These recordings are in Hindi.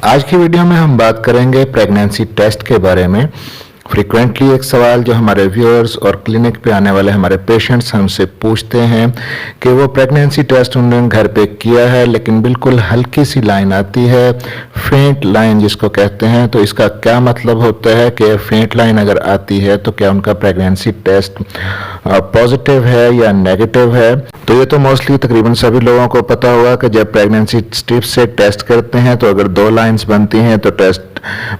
आज की वीडियो में हम बात करेंगे प्रेगनेंसी टेस्ट के बारे में। फ्रीक्वेंटली एक सवाल जो हमारे व्यूअर्स और क्लिनिक पे आने वाले हमारे पेशेंट्स हमसे पूछते हैं कि वो प्रेगनेंसी टेस्ट उन्होंने घर पे किया है लेकिन बिल्कुल हल्की सी लाइन आती है, फेंट लाइन जिसको कहते हैं। तो इसका क्या मतलब होता है कि फेंट लाइन अगर आती है तो क्या उनका प्रेगनेंसी टेस्ट पॉजिटिव है या नेगेटिव है। तो ये तो मोस्टली तकरीबन सभी लोगों को पता होगा कि जब प्रेगनेंसी स्ट्रिप से टेस्ट करते हैं तो अगर 2 लाइंस बनती हैं तो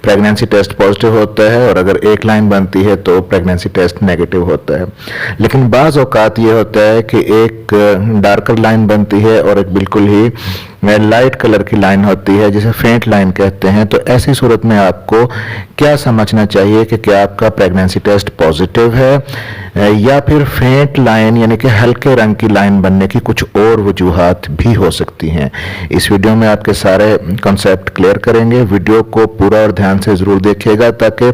प्रेगनेंसी टेस्ट पॉजिटिव होता है, और अगर 1 लाइन बनती है तो प्रेगनेंसी टेस्ट नेगेटिव होता है। लेकिन बाज़ औक़ात ये होता है कि एक डार्कर लाइन बनती है और एक बिल्कुल ही लाइट कलर की लाइन होती है जिसे फेंट लाइन कहते हैं। तो ऐसी सूरत में आपको क्या समझना चाहिए कि क्या आपका प्रेगनेंसी टेस्ट पॉजिटिव है या फिर फेंट लाइन यानी कि हल्के रंग की लाइन बनने की कुछ और वजूहात भी हो सकती हैं। इस वीडियो में आपके सारे कॉन्सेप्ट क्लियर करेंगे। वीडियो को पूरा और ध्यान से ज़रूर देखिएगा ताकि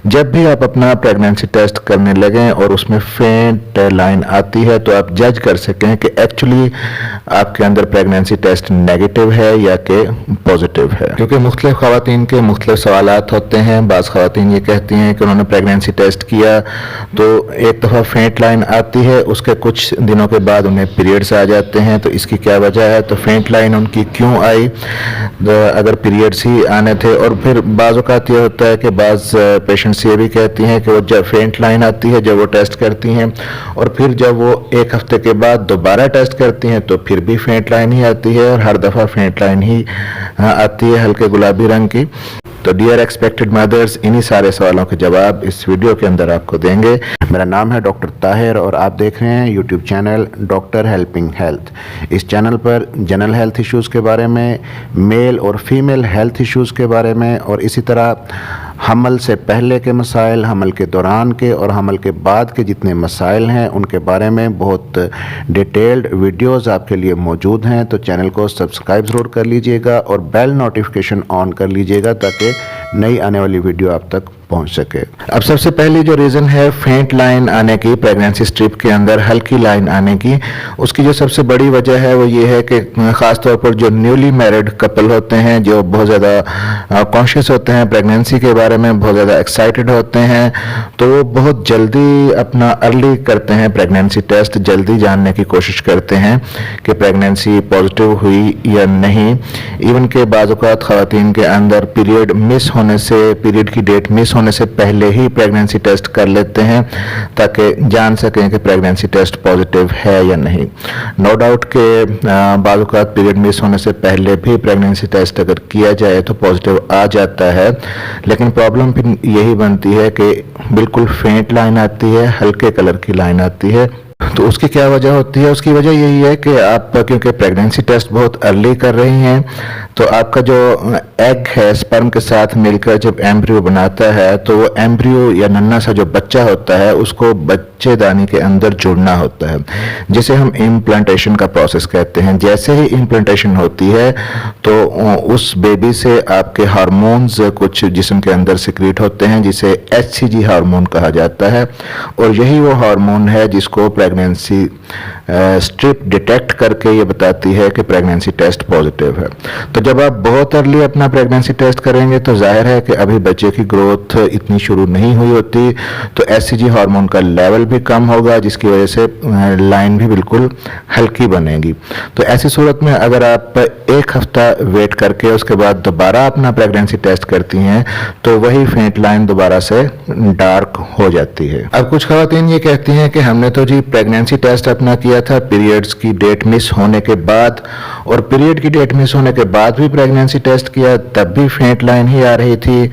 जब भी आप अपना प्रेगनेंसी टेस्ट करने लगें और उसमें फेंट लाइन आती है तो आप जज कर सकें कि एक्चुअली आपके अंदर प्रेगनेंसी टेस्ट नेगेटिव है या कि पॉजिटिव है। क्योंकि मुख्तलिफ ख़वातीन के मुख्तलिफ सवालात होते हैं। बाज़ ख़वातीन ये कहती हैं कि उन्होंने प्रेगनेंसी टेस्ट किया तो एक दफ़ा फेंट लाइन आती है, उसके कुछ दिनों के बाद उन्हें पीरियड्स आ जाते हैं। तो इसकी क्या वजह है, तो फेंट लाइन उनकी क्यों आई, अगर पीरियड्स ही आने थे। और फिर बाज़ औक़ात ये होता है कि बाज़ पेशेंट्स ये भी कहती हैं कि वो जब फेंट लाइन आती है जब वो टेस्ट करती हैं और फिर जब वो 1 हफ्ते के बाद दोबारा टेस्ट करती हैं तो फिर भी फेंट लाइन ही आती है और हर दफ़ा फेंट लाइन ही आती है हल्के गुलाबी रंग की। तो डियर एक्सपेक्टेड मदर्स, इन्हीं सारे सवालों के जवाब इस वीडियो के अंदर आपको देंगे। मेरा नाम है डॉक्टर ताहिर और आप देख रहे हैं YouTube channel doctor helping health. इस चैनल पर जनरल हेल्थ इश्यूज़ के बारे में, मेल और फीमेल हेल्थ इश्यूज़ के बारे में और इसी तरह हमल से पहले के मसाइल, हमल के दौरान के और हमल के बाद के जितने मसाइल हैं उनके बारे में बहुत डिटेल्ड वीडियोस आपके लिए मौजूद हैं। तो चैनल को सब्सक्राइब ज़रूर कर लीजिएगा और बेल नोटिफिकेशन ऑन कर लीजिएगा ताकि नई आने वाली वीडियो आप तक पहुंच सके। अब सबसे पहली जो रीज़न है फेंट लाइन आने की, प्रेगनेंसी स्ट्रिप के अंदर हल्की लाइन आने की, उसकी जो सबसे बड़ी वजह है वो ये है कि ख़ास तौर पर जो न्यूली मैरिड कपल होते हैं, जो बहुत ज़्यादा कॉन्शियस होते हैं प्रेगनेंसी के बारे में, बहुत ज़्यादा एक्साइटेड होते हैं, तो वो बहुत जल्दी अपना अर्ली करते हैं प्रेगनेंसी टेस्ट, जल्दी जानने की कोशिश करते हैं कि प्रेगनेंसी पॉजिटिव हुई या नहीं। इवन के बाज़ औक़ात ख़वातीन के अंदर पीरियड मिस होने से, पीरियड की डेट मिस होने से पहले ही प्रेगनेंसी टेस्ट कर लेते हैं ताकि जान सकें कि प्रेगनेंसी टेस्ट पॉजिटिव है या नहीं। नो डाउट के बाज़ औक़ात पीरियड मिस होने से पहले भी प्रेगनेंसी टेस्ट अगर किया जाए तो पॉजिटिव आ जाता है, लेकिन प्रॉब्लम फिर यही बनती है कि बिल्कुल फेंट लाइन आती है, हल्के कलर की लाइन आती है। तो उसकी क्या वजह होती है? उसकी वजह यही है कि आप क्योंकि प्रेगनेंसी टेस्ट बहुत अर्ली कर रही हैं तो आपका जो एग है स्पर्म के साथ मिलकर जब एम्ब्रियो बनाता है तो वो एम्ब्रियो या नन्हा सा जो बच्चा होता है उसको बच्चेदानी के अंदर जुड़ना होता है, जिसे हम इम्प्लांटेशन का प्रोसेस कहते हैं। जैसे ही इम्प्लांटेशन होती है तो उस बेबी से आपके हार्मोन्स कुछ जिस्म के अंदर सिक्रीट होते हैं जिसे HCG हार्मोन कहा जाता है, और यही वो हार्मोन है जिसको प्रेगनेंसी स्ट्रिप डिटेक्ट करके ये बताती है कि प्रेगनेंसी टेस्ट पॉजिटिव है। तो जब आप बहुत अर्ली अपना प्रेगनेंसी टेस्ट करेंगे तो जाहिर है कि अभी बच्चे की ग्रोथ इतनी शुरू नहीं हुई होती, तो HCG हार्मोन का लेवल भी कम होगा जिसकी वजह से लाइन भी बिल्कुल हल्की बनेगी। तो ऐसी सूरत में अगर आप 1 हफ्ता वेट करके उसके बाद दोबारा अपना प्रेगनेंसी टेस्ट करती हैं तो वही फेंट लाइन दोबारा से डार्क हो जाती है। अब कुछ ख़वातीन ये कहती हैं कि हमने तो जी प्रेगनेंसी टेस्ट अपना किया था पीरियड्स की डेट मिस होने के बाद, और पीरियड की डेट मिस होने के बाद भी प्रेगनेंसी टेस्ट किया तब भी फेंट लाइन ही आ रही थी।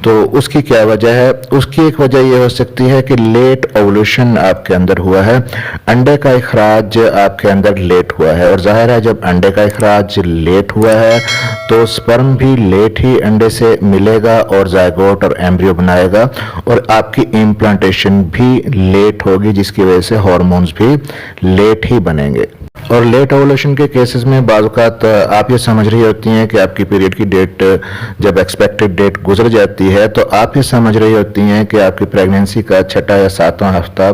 तो उसकी क्या वजह है? उसकी एक वजह यह हो सकती है कि लेट ओवुलेशन आपके अंदर हुआ है, अंडे का इखराज आपके अंदर लेट हुआ है, और जाहिर है जब अंडे का इखराज लेट हुआ है तो स्पर्म भी लेट ही अंडे से मिलेगा और जायगोट और एम्ब्रियो बनाएगा, और आपकी इम्प्लांटेशन भी लेट होगी जिसकी वजह से हार्मोन्स भी लेट ही बनेंगे। और लेट ओवुलेशन के केसेस में बाज़ औक़ात आप ये समझ रही होती हैं कि आपकी पीरियड की डेट जब एक्सपेक्टेड डेट गुजर जाती है तो आप ये समझ रही होती हैं कि आपकी प्रेगनेंसी का 6वां या 7वां हफ्ता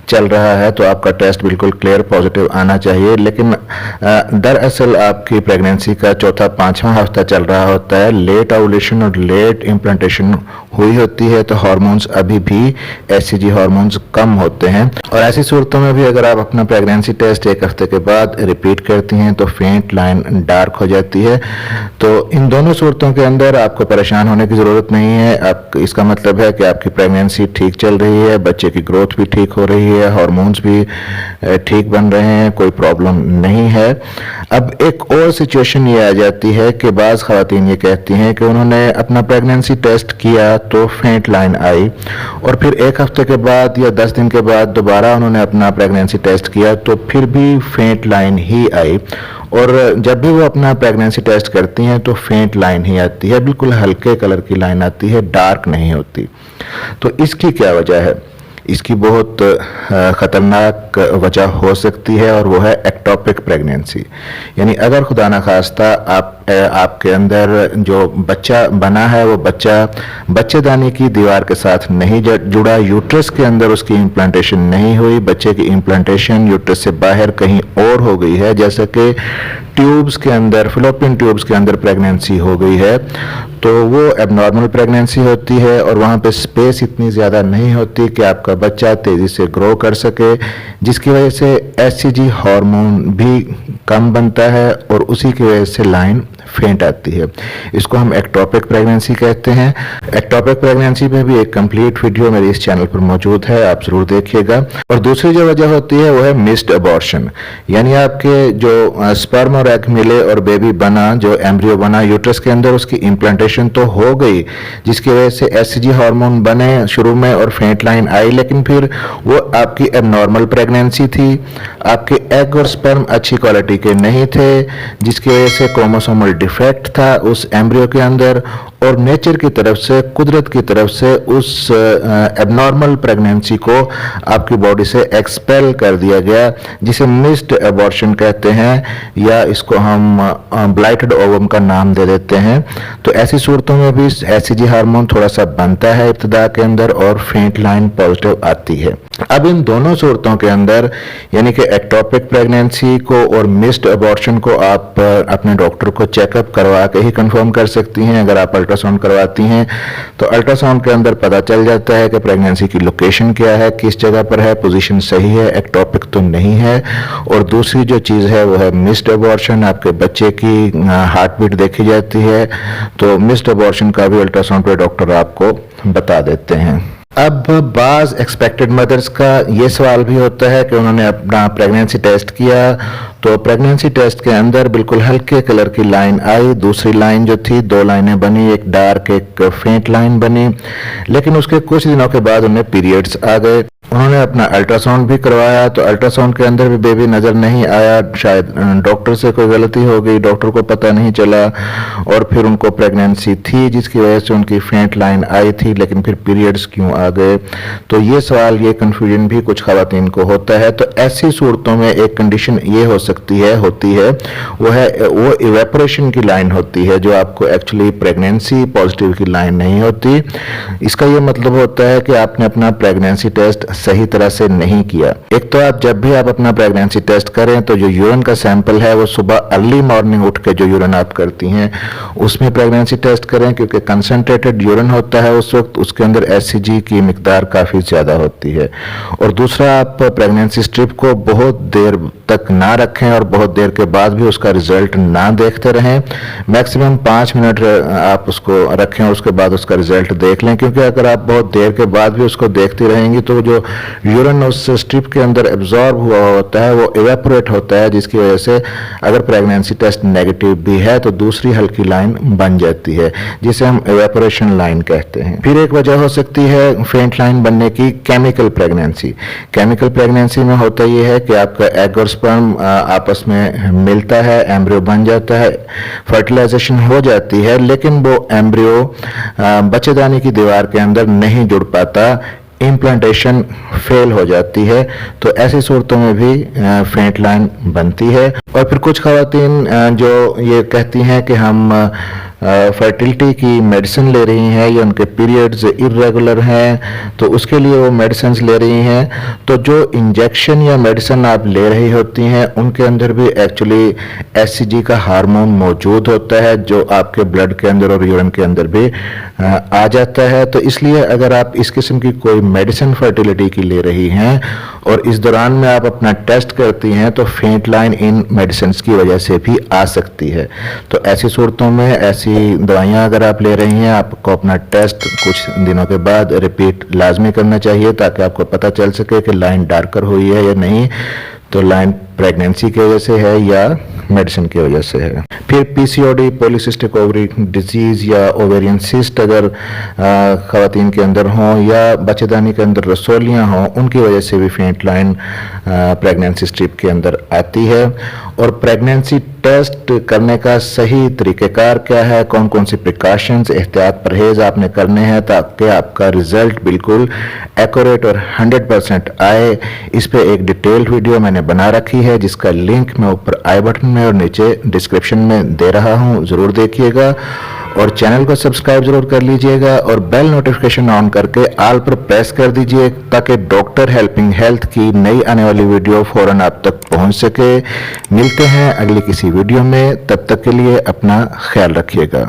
चल रहा है, तो आपका टेस्ट बिल्कुल क्लियर पॉजिटिव आना चाहिए। लेकिन दरअसल आपकी प्रेगनेंसी का 4वां-5वां हफ्ता चल रहा होता है, लेट ओवुलेशन और लेट इम्प्लांटेशन हुई होती है, तो हार्मोन्स अभी भी एचसीजी हार्मोन्स कम होते हैं। और ऐसी सूरतों में भी अगर आप अपना प्रेगनेंसी टेस्ट 1 हफ्ते के बाद रिपीट करती हैं तो फेंट लाइन डार्क हो जाती है। तो इन दोनों सूरतों के अंदर आपको परेशान होने की ज़रूरत नहीं है। आप इसका मतलब है कि आपकी प्रेगनेंसी ठीक चल रही है, बच्चे की ग्रोथ भी ठीक हो रही है, हार्मोन्स भी ठीक बन रहे हैं, कोई प्रॉब्लम नहीं है। अब एक और सिचुएशन ये आ जाती है कि बाज़ ख़वातीन ये कहती हैं कि उन्होंने अपना प्रेगनेंसी टेस्ट किया तो फेंट लाइन आई और फिर 1 हफ्ते के बाद या 10 दिन के बाद दोबारा उन्होंने अपना प्रेगनेंसी टेस्ट किया तो फिर भी फेंट लाइन ही आई। और जब भी वो अपना प्रेगनेंसी टेस्ट करती हैं तो फेंट लाइन ही आती है, बिल्कुल हल्के कलर की लाइन आती है, डार्क नहीं होती। तो इसकी क्या वजह है? इसकी बहुत ख़तरनाक वजह हो सकती है और वो है एक्टोपिक प्रेगनेंसी। यानी अगर खुदा न खास्ता आपके अंदर जो बच्चा बना है वो बच्चा बच्चेदानी की दीवार के साथ नहीं जुड़ा, यूट्रस के अंदर उसकी इम्प्लांटेशन नहीं हुई, बच्चे की इम्प्लांटेशन यूट्रस से बाहर कहीं और हो गई है, जैसे कि ट्यूब्स के अंदर, फिलोपियन ट्यूब्स के अंदर प्रेगनेंसी हो गई है, तो वो एबनॉर्मल प्रेगनेंसी होती है और वहाँ पे स्पेस इतनी ज़्यादा नहीं होती कि आपका बच्चा तेज़ी से ग्रो कर सके, जिसकी वजह से एचसीजी हार्मोन भी कम बनता है और उसी की वजह से लाइन फेंट आती है। इसको हम एक्टोपिक प्रेगनेंसी कहते हैं। एक्टोपिक प्रेगनेंसी में भी एक कंप्लीट वीडियो मेरे इस चैनल पर मौजूद है, आप ज़रूर देखिएगा। और दूसरी जो वजह होती है वो है मिस्ड अबॉर्शन, यानी आपके जो स्पर्म और एग मिले और बेबी बना, जो एम्ब्रियो बना यूट्रस के अंदर, उसकी इम्प्लांटेशन तो हो गई जिसकी वजह से एचसीजी हार्मोन बने शुरू में और फेंट लाइन आई, लेकिन फिर वो आपकी एबनॉर्मल प्रेगनेंसी थी, आपके एग और स्पर्म अच्छी क्वालिटी के नहीं थे, जिसकी वजह से क्रोमोसोमल डिफेक्ट था उस एम्ब्रियो के अंदर और नेचर की तरफ से, कुदरत की तरफ से उस एबनॉर्मल प्रेगनेंसी को आपकी बॉडी से एक्सपेल कर दिया गया, जिसे मिस्ड अबॉर्शन कहते हैं या इसको हम ब्लाइटेड ओवम का नाम दे देते हैं। तो ऐसी सूरतों में भी एचसीजी हार्मोन थोड़ा सा बनता है इब्तिदा के अंदर और फेंट लाइन पॉजिटिव आती है। अब इन दोनों सूरतों के अंदर यानी कि एक्टोपिक प्रेगनेंसी को और मिस्ड अबॉर्शन को आप अपने डॉक्टर को चेकअप करवा के ही कंफर्म कर सकती हैं। अगर आप अल्ट्रासाउंड करवाती हैं तो अल्ट्रासाउंड के अंदर पता चल जाता है कि प्रेगनेंसी की लोकेशन क्या है, किस जगह पर है, पोजीशन सही है, एक्टोपिक तो नहीं है। और दूसरी जो चीज़ है वो है मिस्ड अबॉर्शन, आपके बच्चे की हार्ट बीट देखी जाती है, तो मिस्ड अबॉर्शन का भी अल्ट्रासाउंड पे डॉक्टर आपको बता देते हैं। अब बाज़ एक्सपेक्टेड मदर्स का ये सवाल भी होता है कि उन्होंने अपना प्रेगनेंसी टेस्ट किया तो प्रेगनेंसी टेस्ट के अंदर बिल्कुल हल्के कलर की लाइन आई, दूसरी लाइन जो थी, 2 लाइनें बनी, एक डार्क एक फेंट लाइन बनी, लेकिन उसके कुछ दिनों के बाद उन्हें पीरियड्स आ गए। उन्होंने अपना अल्ट्रासाउंड भी करवाया तो अल्ट्रासाउंड के अंदर भी बेबी नज़र नहीं आया, शायद डॉक्टर से कोई गलती हो गई, डॉक्टर को पता नहीं चला और फिर उनको प्रेगनेंसी थी जिसकी वजह से उनकी फेंट लाइन आई थी, लेकिन फिर पीरियड्स क्यों आ गए? तो ये सवाल, ये कन्फ्यूजन भी कुछ ख़वातीन को होता है। तो ऐसी सूरतों में एक कंडीशन ये होती है वो इवेपोरेशन की लाइन होती है, जो आपको एक्चुअली प्रेगनेंसी पॉजिटिव की लाइन नहीं होती। इसका ये मतलब होता है कि आपने अपना प्रेगनेंसी टेस्ट सही तरह से नहीं किया। एक तो आप जब भी आप अपना प्रेगनेंसी टेस्ट करें तो जो यूरिन का सैंपल है वो सुबह अर्ली मॉर्निंग उठ के जो यूरिन आप करती हैं उसमें प्रेगनेंसी टेस्ट करें, क्योंकि कंसंट्रेटेड यूरिन होता है उस वक्त, उसके अंदर एचसीजी की मिकदार काफ़ी ज़्यादा होती है। और दूसरा, आप प्रेगनेंसी स्ट्रिप को बहुत देर तक ना रखें और बहुत देर के बाद भी उसका रिजल्ट ना देखते रहें। मैक्सिमम 5 मिनट आप उसको रखें और उसके बाद उसका रिजल्ट देख लें, क्योंकि अगर आप बहुत देर के बाद भी उसको देखती रहेंगी तो जो यूरिन उस स्ट्रिप के अंदर एब्जॉर्ब हुआ होता है वो इवेपोरेट होता है, जिसकी वजह से अगर प्रेगनेंसी टेस्ट नेगेटिव भी है तो दूसरी हल्की लाइन बन जाती है, जिसे हम इवेपोरेशन लाइन कहते हैं। फिर एक वजह हो सकती है फेंट लाइन बनने की केमिकल प्रेगनेंसी। केमिकल प्रेगनेंसी में होता यह है कि आपका एग और स्पर्म आपस में मिलता है, एम्ब्रियो बन जाता है, फर्टिलाइजेशन हो जाती है, लेकिन वो एम्ब्रियो बच्चेदानी की दीवार के अंदर नहीं जुड़ पाता। इम्प्लांटेशन फेल हो जाती है, तो ऐसी सूरतों में भी फेंट लाइन बनती है। और फिर कुछ ख़वातीन जो ये कहती हैं कि हम फर्टिलिटी की मेडिसिन ले रही हैं या उनके पीरियड्स इरेगुलर हैं, तो उसके लिए वो मेडिसिन ले रही हैं। तो जो इंजेक्शन या मेडिसिन आप ले रही होती हैं उनके अंदर भी एक्चुअली एचसीजी का हार्मोन मौजूद होता है, जो आपके ब्लड के अंदर और यूरिन के अंदर भी आ जाता है। तो इसलिए अगर आप इस किस्म की कोई मेडिसिन फर्टिलिटी की ले रही हैं और इस दौरान में आप अपना टेस्ट करती हैं, तो फेंट लाइन इन मेडिसिन की वजह से भी आ सकती है। तो ऐसी सूरतों में ऐसी दवाइयाँ अगर आप ले रही हैं, आपको अपना टेस्ट कुछ दिनों के बाद रिपीट लाजमी करना चाहिए, ताकि आपको पता चल सके कि लाइन डार्कर हुई है या नहीं, तो लाइन प्रेगनेंसी की वजह से है या मेडिसिन की वजह से है। फिर पीसीओडी, पॉलीसिस्टिक ओवरी डिजीज या ओवेरियन सिस्ट अगर ख़वातीन के अंदर हों या बच्चेदानी के अंदर रसोलियाँ हों, उनकी वजह से भी फेंट लाइन प्रेगनेंसी स्ट्रिप के अंदर आती है। और प्रेगनेंसी टेस्ट करने का सही तरीक़ेकार क्या है, कौन कौन सी प्रिकॉशंस, एहतियात, परहेज़ आपने करने हैं ताकि आपका रिज़ल्ट बिल्कुल एक्यूरेट और 100% आए, इस पे एक डिटेल्ड वीडियो मैंने बना रखी है, जिसका लिंक मैं ऊपर आई बटन में और नीचे डिस्क्रिप्शन में दे रहा हूँ, ज़रूर देखिएगा। और चैनल को सब्सक्राइब जरूर कर लीजिएगा और बेल नोटिफिकेशन ऑन करके ऑल पर प्रेस कर दीजिए, ताकि डॉक्टर हेल्पिंग हेल्थ की नई आने वाली वीडियो फौरन आप तक पहुंच सके। मिलते हैं अगली किसी वीडियो में, तब तक के लिए अपना ख्याल रखिएगा।